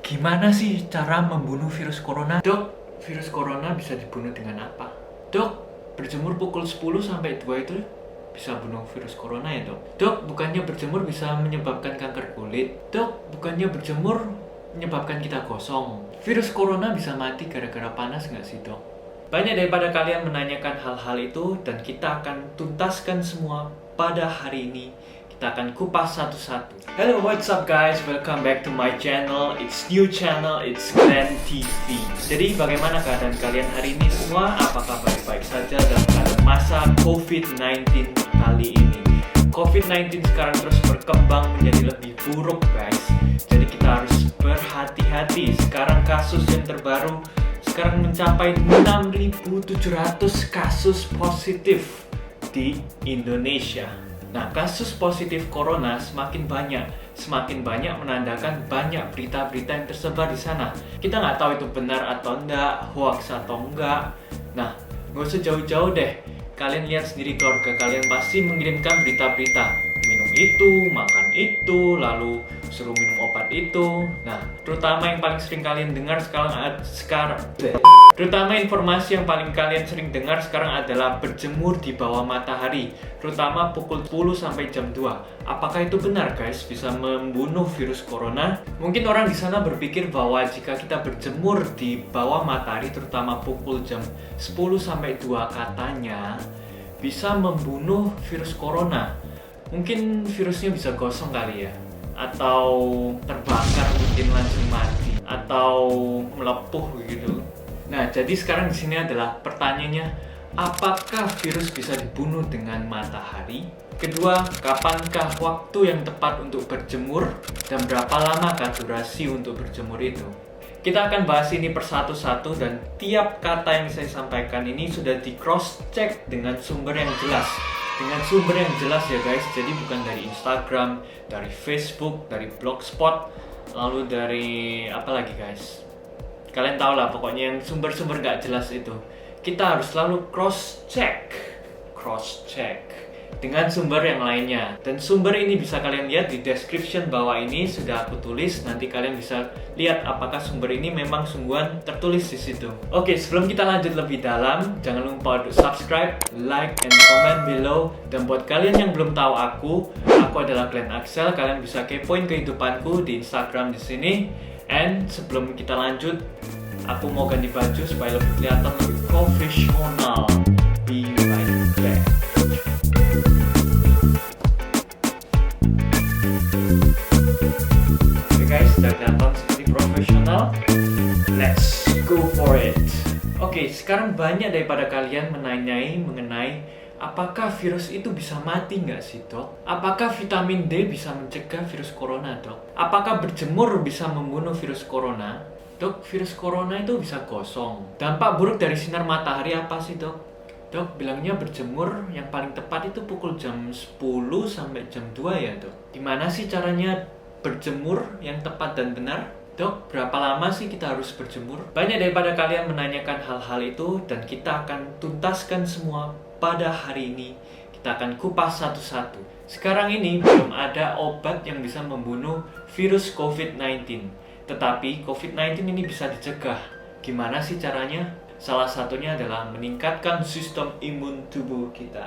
Gimana sih cara membunuh virus corona? Dok, virus corona bisa dibunuh dengan apa? Dok, berjemur pukul 10 sampai 2 itu bisa bunuh virus corona ya dok? Dok, bukannya berjemur bisa menyebabkan kanker kulit? Dok, bukannya berjemur menyebabkan kita gosong? Virus corona bisa mati gara-gara panas nggak sih dok? Banyak daripada kalian menanyakan hal-hal itu dan kita akan tuntaskan semua pada hari ini. Kita akan kupas satu-satu. Hello, what's up guys? Welcome back to my channel. It's new channel, it's Glenn TV. Jadi bagaimana keadaan kalian hari ini semua? Apakah baik-baik saja dalam masa COVID-19 kali ini? COVID-19 sekarang terus berkembang menjadi lebih buruk guys. Jadi kita harus berhati-hati. Sekarang kasus yang terbaru sekarang mencapai 6.700 kasus positif di Indonesia. Nah, kasus positif corona semakin banyak menandakan banyak berita-berita yang tersebar di sana. Kita nggak tahu itu benar atau enggak, hoax atau enggak. Nah, nggak usah jauh-jauh deh. Kalian lihat sendiri, keluarga kalian pasti mengirimkan berita-berita. Minum itu, makan itu, lalu suruh minum obat itu. Nah, terutama yang paling sering kalian dengar terutama informasi yang paling kalian sering dengar sekarang adalah berjemur di bawah matahari, terutama pukul 10 sampai jam 2. Apakah itu benar guys, bisa membunuh virus corona? Mungkin orang di sana berpikir bahwa jika kita berjemur di bawah matahari, terutama pukul jam 10 sampai 2 katanya bisa membunuh virus corona. Mungkin virusnya bisa gosong kali ya, atau terbakar mungkin langsung mati, atau melepuh gitu. Nah, jadi sekarang di sini adalah pertanyaannya, apakah virus bisa dibunuh dengan matahari? Kedua, kapankah waktu yang tepat untuk berjemur? Dan berapa lamakah durasi untuk berjemur itu? Kita akan bahas ini persatu-satu dan tiap kata yang saya sampaikan ini sudah di cross check dengan sumber yang jelas. Dengan sumber yang jelas ya guys, jadi bukan dari Instagram, dari Facebook, dari Blogspot, lalu dari apa lagi guys? Kalian tahu lah pokoknya yang sumber-sumber gak jelas itu. Kita harus selalu cross check dengan sumber yang lainnya. Dan sumber ini bisa kalian lihat di description bawah ini sudah aku tulis. Nanti kalian bisa lihat apakah sumber ini memang sungguhan tertulis di situ. Oke, sebelum kita lanjut lebih dalam, jangan lupa untuk subscribe, like, and comment below. Dan buat kalian yang belum tahu aku adalah Glenn Axel. Kalian bisa kepoin kehidupanku di Instagram di sini. And sebelum kita lanjut, aku mau ganti baju supaya lebih kelihatan lebih profesional. Be right back. Oke guys, sudah kelihatan seperti profesional. Let's go for it. Oke, sekarang banyak daripada kalian menanyai mengenai apakah virus itu bisa mati nggak sih dok? Apakah vitamin D bisa mencegah virus corona dok? Apakah berjemur bisa membunuh virus corona? Dok, virus corona itu bisa gosong. Dampak buruk dari sinar matahari apa sih dok? Dok, bilangnya berjemur yang paling tepat itu pukul jam 10 sampai jam 2 ya dok? Gimana sih caranya berjemur yang tepat dan benar? Dok, berapa lama sih kita harus berjemur? Banyak daripada kalian menanyakan hal-hal itu dan kita akan tuntaskan semua pada hari ini. Kita akan kupas satu-satu. Sekarang ini belum ada obat yang bisa membunuh virus COVID-19. Tetapi COVID-19 ini bisa dicegah. Gimana sih caranya? Salah satunya adalah meningkatkan sistem imun tubuh kita.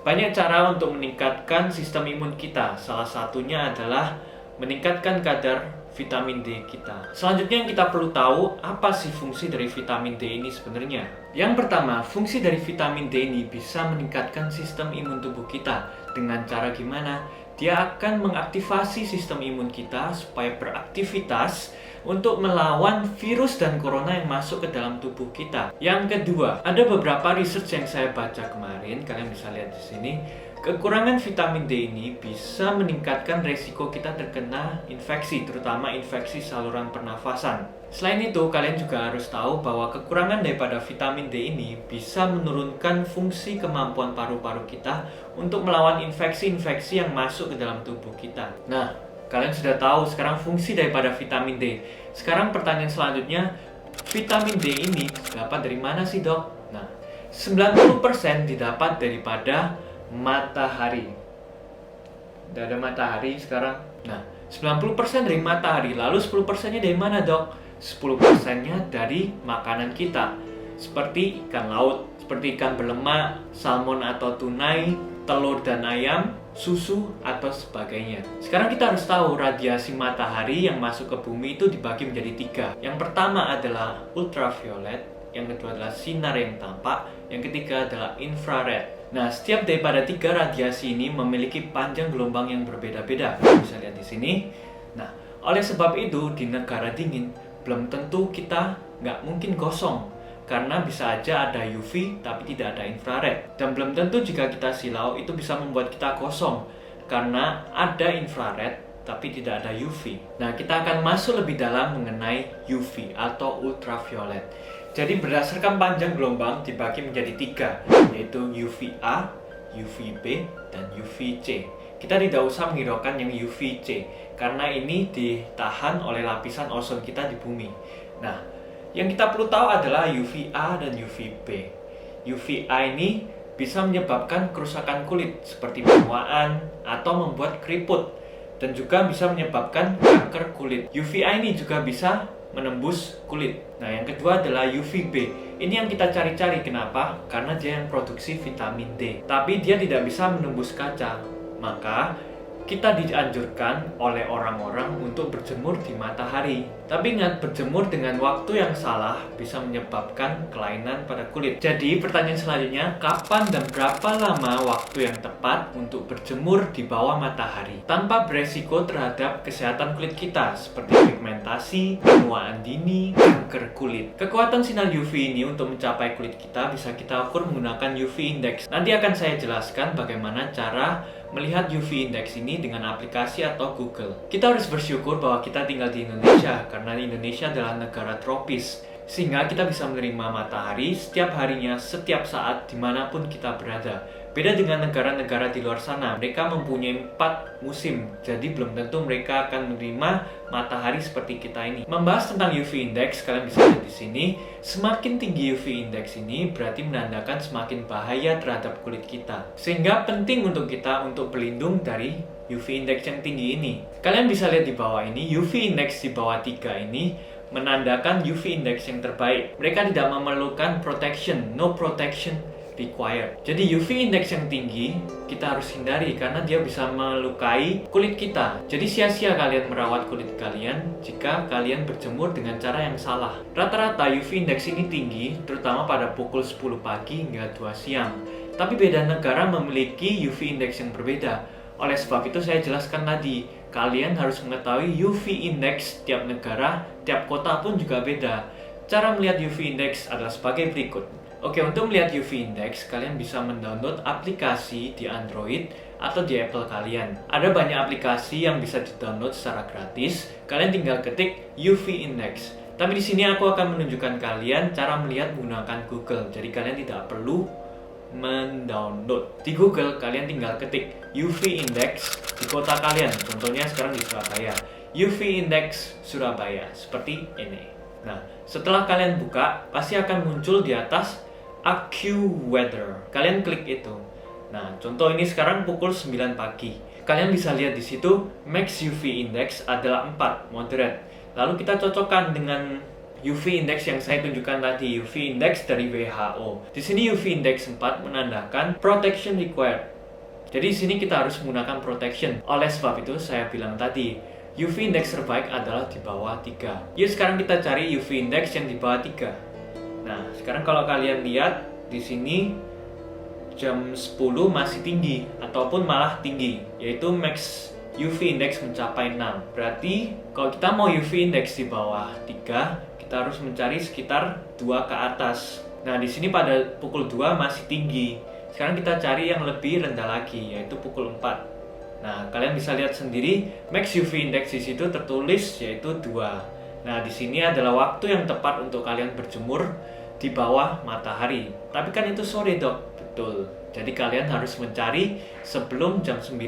Banyak cara untuk meningkatkan sistem imun kita. Salah satunya adalah meningkatkan kadar vitamin D kita. Selanjutnya yang kita perlu tahu, apa sih fungsi dari vitamin D ini sebenarnya? Yang pertama, fungsi dari vitamin D ini bisa meningkatkan sistem imun tubuh kita. Dengan cara gimana? Dia akan mengaktifasi sistem imun kita supaya beraktivitas untuk melawan virus dan corona yang masuk ke dalam tubuh kita. Yang kedua, ada beberapa research yang saya baca kemarin, kalian bisa lihat di sini. Kekurangan vitamin D ini bisa meningkatkan resiko kita terkena infeksi, terutama infeksi saluran pernafasan. Selain itu, kalian juga harus tahu bahwa kekurangan daripada vitamin D ini bisa menurunkan fungsi kemampuan paru-paru kita untuk melawan infeksi-infeksi yang masuk ke dalam tubuh kita. Nah, kalian sudah tahu sekarang fungsi daripada vitamin D. Sekarang pertanyaan selanjutnya, vitamin D ini dapat dari mana sih dok? Nah, 90% didapat daripada matahari. Udah ada matahari sekarang. Nah, 90% dari matahari. Lalu 10%-nya dari mana, Dok? 10%-nya dari makanan kita, seperti ikan laut, seperti ikan berlemak, salmon atau tunai, telur dan ayam, susu, atau sebagainya. Sekarang kita harus tahu radiasi matahari yang masuk ke bumi itu dibagi menjadi 3. Yang pertama adalah ultraviolet, yang kedua adalah sinar yang tampak, yang ketiga adalah infrared. Nah, setiap daripada 3 radiasi ini memiliki panjang gelombang yang berbeda-beda. Bisa lihat di sini. Nah, oleh sebab itu di negara dingin belum tentu kita nggak mungkin gosong, karena bisa aja ada UV tapi tidak ada infrared. Dan belum tentu jika kita silau itu bisa membuat kita gosong, karena ada infrared tapi tidak ada UV. Nah, kita akan masuk lebih dalam mengenai UV atau ultraviolet. Jadi berdasarkan panjang gelombang dibagi menjadi 3, yaitu UVA, UVB, dan UVC. Kita tidak usah menghiraukan yang UVC, karena ini ditahan oleh lapisan ozon kita di bumi. Nah, yang kita perlu tahu adalah UVA dan UVB. UVA ini bisa menyebabkan kerusakan kulit, seperti penuaan atau membuat keriput, dan juga bisa menyebabkan kanker kulit. UVA ini juga bisa menembus kulit. Nah, yang kedua adalah UVB. Ini yang kita cari-cari. Kenapa? Karena dia yang produksi vitamin D. Tapi dia tidak bisa menembus kaca. Maka kita dianjurkan oleh orang-orang untuk berjemur di matahari. Tapi ingat, berjemur dengan waktu yang salah bisa menyebabkan kelainan pada kulit. Jadi pertanyaan selanjutnya, kapan dan berapa lama waktu yang tepat untuk berjemur di bawah matahari tanpa beresiko terhadap kesehatan kulit kita, seperti pigmentasi, penuaan dini, kanker kulit. Kekuatan sinar UV ini untuk mencapai kulit kita bisa kita ukur menggunakan UV index. Nanti akan saya jelaskan bagaimana cara melihat UV index ini dengan aplikasi atau Google. Kita harus bersyukur bahwa kita tinggal di Indonesia, karena Indonesia adalah negara tropis, sehingga kita bisa menerima matahari setiap harinya, setiap saat, dimanapun kita berada. Beda dengan negara-negara di luar sana, mereka mempunyai 4 musim, jadi belum tentu mereka akan menerima matahari seperti kita ini. Membahas tentang UV index, kalian bisa lihat di sini. Semakin tinggi UV index ini berarti menandakan semakin bahaya terhadap kulit kita. Sehingga penting untuk kita untuk berlindung dari UV index yang tinggi ini. Kalian bisa lihat di bawah ini, UV index di bawah 3 ini menandakan UV index yang terbaik. Mereka tidak memerlukan protection, no protection required. Jadi UV index yang tinggi kita harus hindari karena dia bisa melukai kulit kita. Jadi sia-sia kalian merawat kulit kalian jika kalian berjemur dengan cara yang salah. Rata-rata UV index ini tinggi terutama pada pukul 10 pagi hingga 2 siang. Tapi beda negara memiliki UV index yang berbeda. Oleh sebab itu saya jelaskan tadi, kalian harus mengetahui UV index tiap negara, tiap kota pun juga beda. Cara melihat UV index adalah sebagai berikut. Oke, untuk melihat UV index, kalian bisa mendownload aplikasi di Android atau di Apple kalian. Ada banyak aplikasi yang bisa di-download secara gratis. Kalian tinggal ketik UV index. Tapi di sini aku akan menunjukkan kalian cara melihat menggunakan Google. Jadi kalian tidak perlu mendownload. Di Google kalian tinggal ketik UV index di kota kalian. Contohnya sekarang di Surabaya. UV index Surabaya seperti ini. Nah, setelah kalian buka, pasti akan muncul di atas AccuWeather. Kalian klik itu. Nah, contoh ini sekarang pukul 9 pagi. Kalian bisa lihat di situ max UV index adalah 4, moderate. Lalu kita cocokkan dengan UV index yang saya tunjukkan tadi, UV index dari WHO. Di sini UV index 4 menandakan protection required. Jadi di sini kita harus menggunakan protection. Oleh sebab itu saya bilang tadi, UV index terbaik adalah di bawah 3. Yuk sekarang kita cari UV index yang di bawah 3. Nah, sekarang kalau kalian lihat di sini jam 10 masih tinggi ataupun malah tinggi, yaitu max UV index mencapai 6. Berarti kalau kita mau UV index di bawah 3, kita harus mencari sekitar 2 ke atas. Nah, di sini pada pukul 2 masih tinggi. Sekarang kita cari yang lebih rendah lagi, yaitu pukul 4. Nah, kalian bisa lihat sendiri max UV index di situ tertulis yaitu 2. Nah, di sini adalah waktu yang tepat untuk kalian berjemur di bawah matahari. Tapi kan itu sore, Dok. Betul. Jadi kalian harus mencari sebelum jam 9.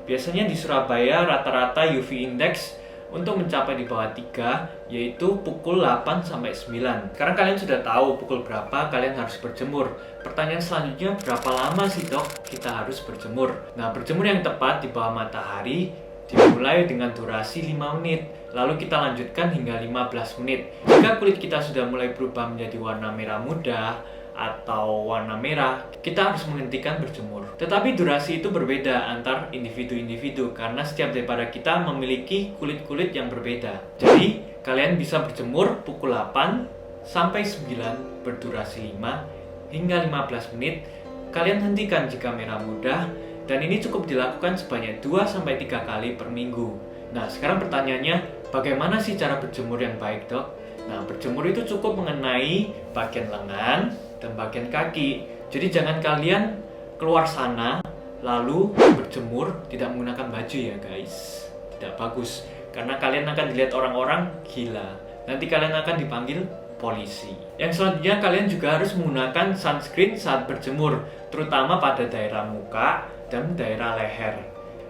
Biasanya di Surabaya rata-rata UV index untuk mencapai di bawah 3 yaitu pukul 8 sampai 9. Sekarang kalian sudah tahu pukul berapa kalian harus berjemur. Pertanyaan selanjutnya, berapa lama sih, Dok, kita harus berjemur? Nah, berjemur yang tepat di bawah matahari Dimulai dengan durasi 5 menit, lalu kita lanjutkan hingga 15 menit. Jika kulit kita sudah mulai berubah menjadi warna merah muda atau warna merah, kita harus menghentikan berjemur. Tetapi durasi itu berbeda antar individu-individu karena setiap daripada kita memiliki kulit-kulit yang berbeda. Jadi, kalian bisa berjemur pukul 8 sampai 9 berdurasi 5 hingga 15 menit. Kalian hentikan jika merah muda, dan ini cukup dilakukan sebanyak 2-3 kali per minggu. Nah, sekarang pertanyaannya, bagaimana sih cara berjemur yang baik, Dok? Nah, berjemur itu cukup mengenai bagian lengan dan bagian kaki. Jadi jangan kalian keluar sana lalu berjemur tidak menggunakan baju ya, guys. Tidak bagus, karena kalian akan dilihat orang-orang gila. Nanti kalian akan dipanggil polisi. Yang selanjutnya, kalian juga harus menggunakan sunscreen saat berjemur, terutama pada daerah muka dan daerah leher.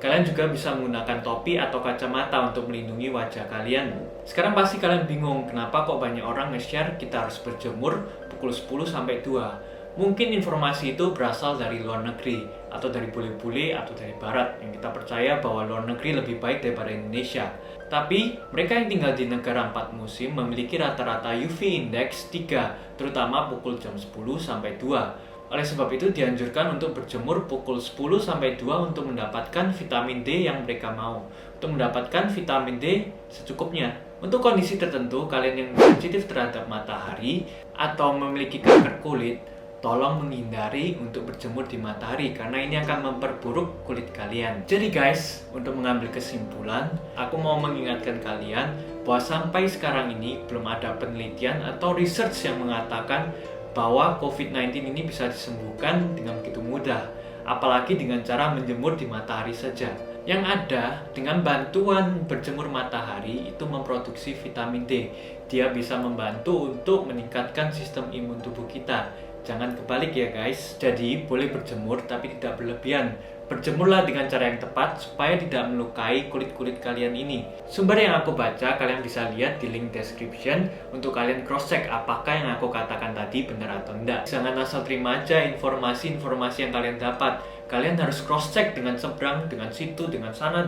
Kalian juga bisa menggunakan topi atau kacamata untuk melindungi wajah kalian. Sekarang pasti kalian bingung kenapa kok banyak orang nge-share kita harus berjemur pukul 10 sampai 2. Mungkin informasi itu berasal dari luar negeri atau dari bule-bule atau dari barat yang kita percaya bahwa luar negeri lebih baik daripada Indonesia. Tapi mereka yang tinggal di negara 4 musim memiliki rata-rata UV index 3, terutama pukul jam 10 sampai 2. Oleh sebab itu dianjurkan untuk berjemur pukul 10 sampai 2 untuk mendapatkan vitamin D yang mereka mau. Untuk mendapatkan vitamin D secukupnya. Untuk kondisi tertentu, kalian yang sensitif terhadap matahari atau memiliki kanker kulit, tolong menghindari untuk berjemur di matahari karena ini akan memperburuk kulit kalian. Jadi guys, untuk mengambil kesimpulan, aku mau mengingatkan kalian bahwa sampai sekarang ini belum ada penelitian atau research yang mengatakan bahwa COVID-19 ini bisa disembuhkan dengan begitu mudah, apalagi dengan cara menjemur di matahari saja. Yang ada, dengan bantuan berjemur matahari itu memproduksi vitamin D. Dia bisa membantu untuk meningkatkan sistem imun tubuh kita. Jangan kebalik ya guys. Jadi boleh berjemur tapi tidak berlebihan. Berjemurlah dengan cara yang tepat supaya tidak melukai kulit-kulit kalian ini. Sumber yang aku baca kalian bisa lihat di link description untuk kalian cross check apakah yang aku katakan tadi benar atau enggak. Jangan asal terima aja informasi-informasi yang kalian dapat. Kalian harus cross check dengan seberang, dengan situ, dengan sana,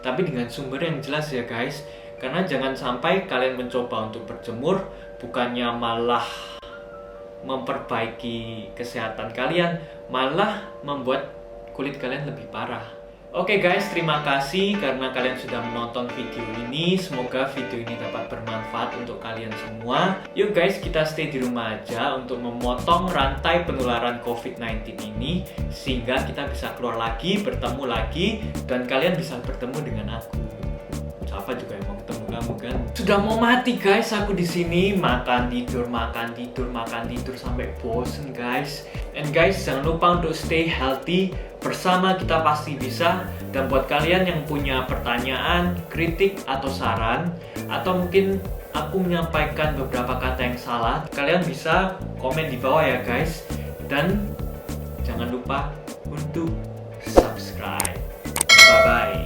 tapi dengan sumber yang jelas ya guys. Karena jangan sampai kalian mencoba untuk berjemur bukannya malah memperbaiki kesehatan kalian, malah membuat kulit kalian lebih parah. Oke guys, terima kasih karena kalian sudah menonton video ini. Semoga video ini dapat bermanfaat untuk kalian semua. Yuk guys, kita stay di rumah aja untuk memotong rantai penularan COVID-19 ini, sehingga kita bisa keluar lagi, bertemu lagi, dan kalian bisa bertemu dengan aku. Siapa juga yang mau ketemu kamu kan? Sudah mau mati guys, aku di sini makan tidur sampai bosen guys. And guys, jangan lupa untuk stay healthy. Bersama kita pasti bisa. Dan buat kalian yang punya pertanyaan, kritik atau saran, atau mungkin aku menyampaikan beberapa kata yang salah, kalian bisa komen di bawah ya guys. Dan jangan lupa untuk subscribe. Bye bye.